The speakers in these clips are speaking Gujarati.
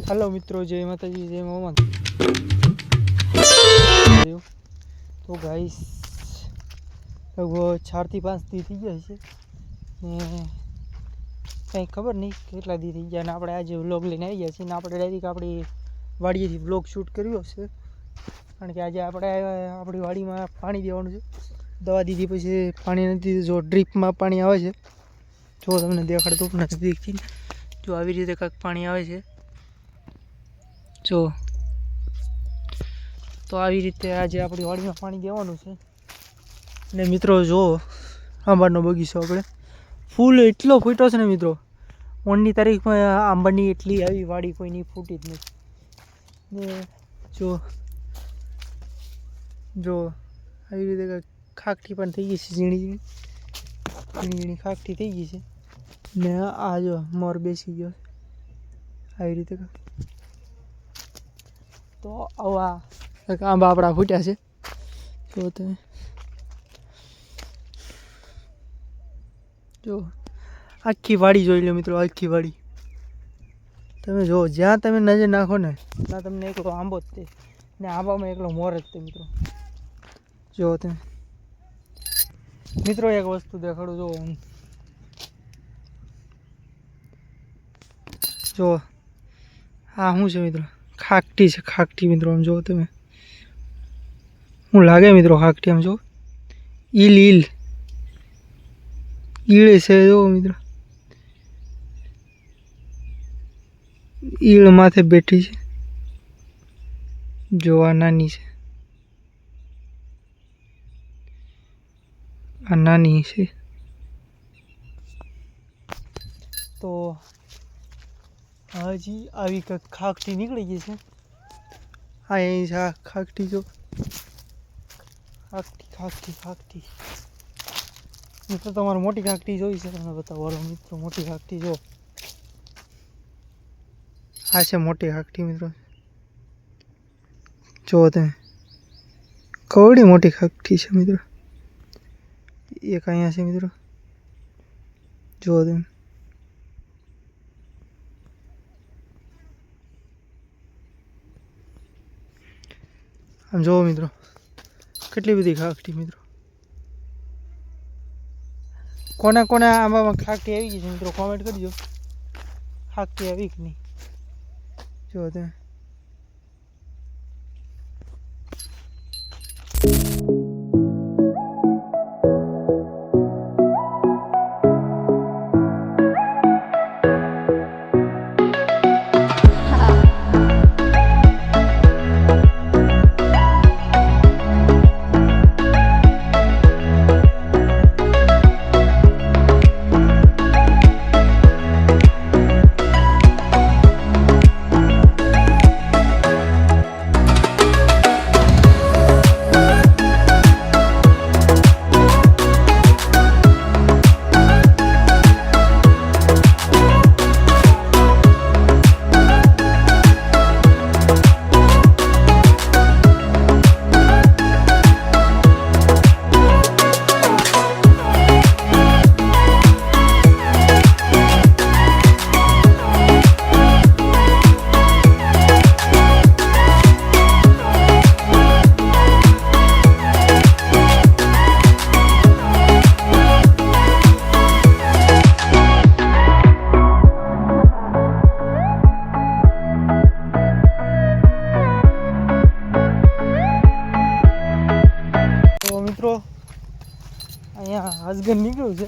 हेलो मित्रों, जय माता जी, जय मोहम्मद। तो गाइस लगभग 4 થી 5 દી થઈ ગયા છે ને કંઈ ખબર નહીં કેટલા દી થઈ ગયા ને આપણે આજે વ્લોગ લઈને આવી ગયા છીએ ને આપણે ડાયરેક્ટ આપણી વાડીએથી વ્લોગ શૂટ કર્યો છે કારણ કે આજે આપણે આપણી વાડીમાં પાણી દેવાનું છે। દવા દીધી પછી પાણી નથી, જો ડ્રીપમાં પાણી આવે છે, જો તમને દેખાડતું નજીકથી, જો આવી રીતે કાંઈક પાણી આવે છે, જો તો આવી રીતે આજે આપણી વાડીમાં પાણી દેવાનું છે। ને મિત્રો જો આંબાનો બગીચો આપણે ફૂલ એટલો ફૂટ્યો છે ને મિત્રો, 1ની તારીખમાં આંબાની એટલી આવી વાડી કોઈની ફૂટી જ નથી ને જો જો આવી રીતે ખાકઠી પણ થઈ ગઈ છે, ઝીણી ઝીણી ખાકઠી થઈ ગઈ છે ને આ જો મોર બેસી ગયો આવી રીતે। તો આવા આંબા આપણા ફૂટ્યા છે, જો તમે જો આખી વાડી જોઈ લો મિત્રો, આખી વાડી તમે જો જ્યાં તમે નજર નાખો ને ત્યાં તમને એકલો આંબો જ તે ને આંબામાં એકલો મોર જ તે મિત્રો। જો તમે મિત્રો એક વસ્તુ દેખાડું, જો હા શું છે મિત્રો, ખાકઠી છે, ખાકઠી મિત્રો। આમ જો તમે શું લાગે મિત્રો ખાકઠી, આમ જો ઈલ ઈલ ઈળ છે, જો મિત્રો ઈળ માથે બેઠી છે, જો આ નાની છે, આ નાની છે। તો હજી આવી કંઈક ખાકઠી નીકળી ગઈ છે, હા અહીં છે આ ખાકઠી, જો ખાકઠી ખાકઠી ખાકઠી મિત્રો તમારે મોટી ખાકઠી જોઈ છે, તમને બતાવો મિત્રો, મોટી ખાકઠી જો આ છે મોટી ખાકઠી મિત્રો, જો તમે કવડી મોટી ખાકઠી છે મિત્રો। એક અહીંયા છે મિત્રો, જો તમે આમ જુઓ મિત્રો કેટલી બધી ખાકઠી મિત્રો। કોના કોના આંબામાં ખાકઠી આવી ગઈ છે મિત્રો, કોમેન્ટ કરજો, ખાકઠી આવી કે નહીં। જો તમે અહીંયા અજગર નીકળ્યું છે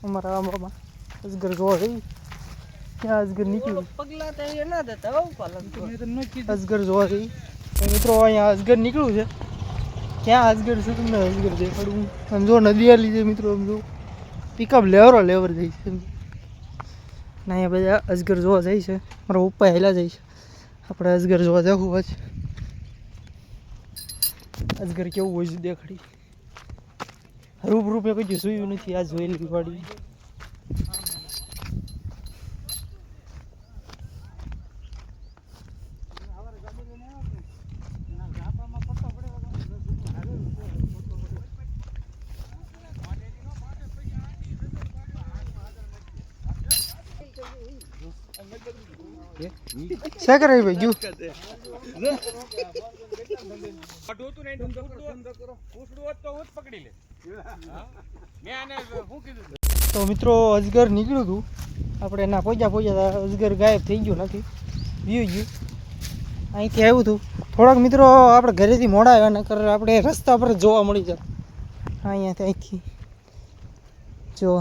અમારા આંબામાં, અજગર જોવા જઈ ત્યાં અજગર નીકળ્યું, પગલા તો એ ના દેતા પાલન તો અજગર જોવા જઈ મિત્રો, અહીંયા અજગર નીકળ્યું છે, ક્યાં અજગર છે તમને અજગર દેખાડું। આમ જો નદી આલી છે મિત્રો, આમ જો પિકઅપ લેવર જાય છે ને અહીંયા બધા અજગર જોવા જાય છે, મારા પપ્પા હેલા જાય છે, આપણે અજગર જોવા જવું આજ, અજગર કેવું હોય છે દેખાડી, રૂપે કોઈ જોયું નથી, આ જોયેલી વાડી। શેકર આવી ભાઈ ગયું તો મિત્રો અજગર નીકળ્યું હતું આપણે એના પોજા અજગર ગાયબ થઈ ગયું નથી વી ગયું અહીંથી આવ્યું હતું થોડાક મિત્રો આપણે ઘરેથી મોડા આવ્યા નકર આપણે રસ્તા પર જોવા મળી જાય અહીંયાથી અહીંથી જો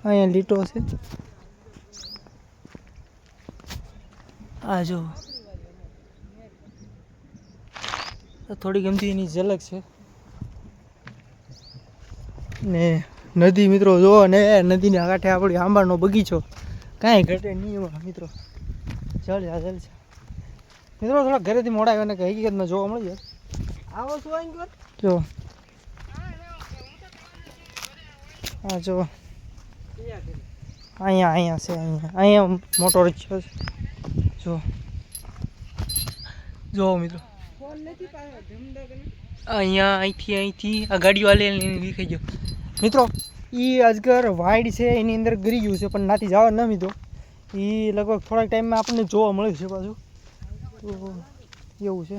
અહીંયા લીટો છે આ જો થોડી ગમતી એની ઝલક છે ને નદી મિત્રો જો ને નદીના કાંઠે આપણી આંબાનો બગીચો કાંઈ ઘટે નહીં એમાં મિત્રો ચાલ મિત્રો થોડા ઘરેથી મોડા આવ્યા ને કે હકીકતમાં જોવા મળી જાય આવો શું આવી જો હા જો અહીંયા છે અહીંયા મોટો રચ્યો છે જો મિત્રો અહીંથી આ ગાડીઓ આલે દેખાઈ ગયો મિત્રો એ અજગર વાઇડ છે એની અંદર ગરી ગયું છે પણ નાથી જવા ન મિત્રો એ લગભગ થોડાક ટાઈમમાં આપણને જોવા મળે છે પાછું તો એવું છે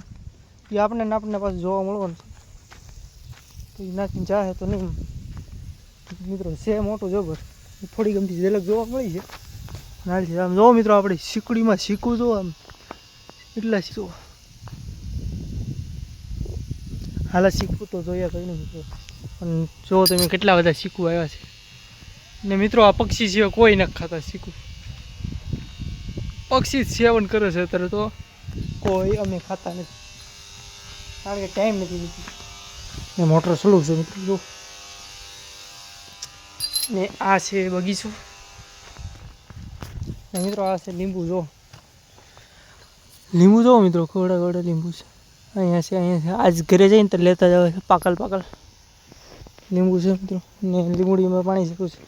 એ આપણને પાછું જોવા મળવાનું છે તો એ નાખીને જાહે તો નહીં મિત્રો છે મોટો જબર થોડી ગમતી ઝલક જોવા મળી છે નાથી આમ જોવો મિત્રો આપણે શીકડીમાં શીખવું જો આમ એટલા શીખવો હાલા શીખવું તો જોયા કંઈ નહીં મિત્રો પણ જો તમે કેટલા બધા શીખવું આવ્યા છે ને મિત્રો આ પક્ષી સિવાય કોઈ ન ખાતા શીખવું પક્ષી સેવન કરે છે અત્યારે તો કોઈ અમે ખાતા નથી કારણ કે ટાઈમ નથી લીધી ને મોટર સ્લો છે મિત્રો જો ને આ છે બગીચો ને મિત્રો આ છે લીંબુ જો મિત્રો ખવડા લીંબુ છે અહીંયા છે આજ ઘરે જઈને તો લેતા જાવ પાકલ લીંબુ છે મિત્રો ને લીંબુડીમાં પાણી શીખવું છે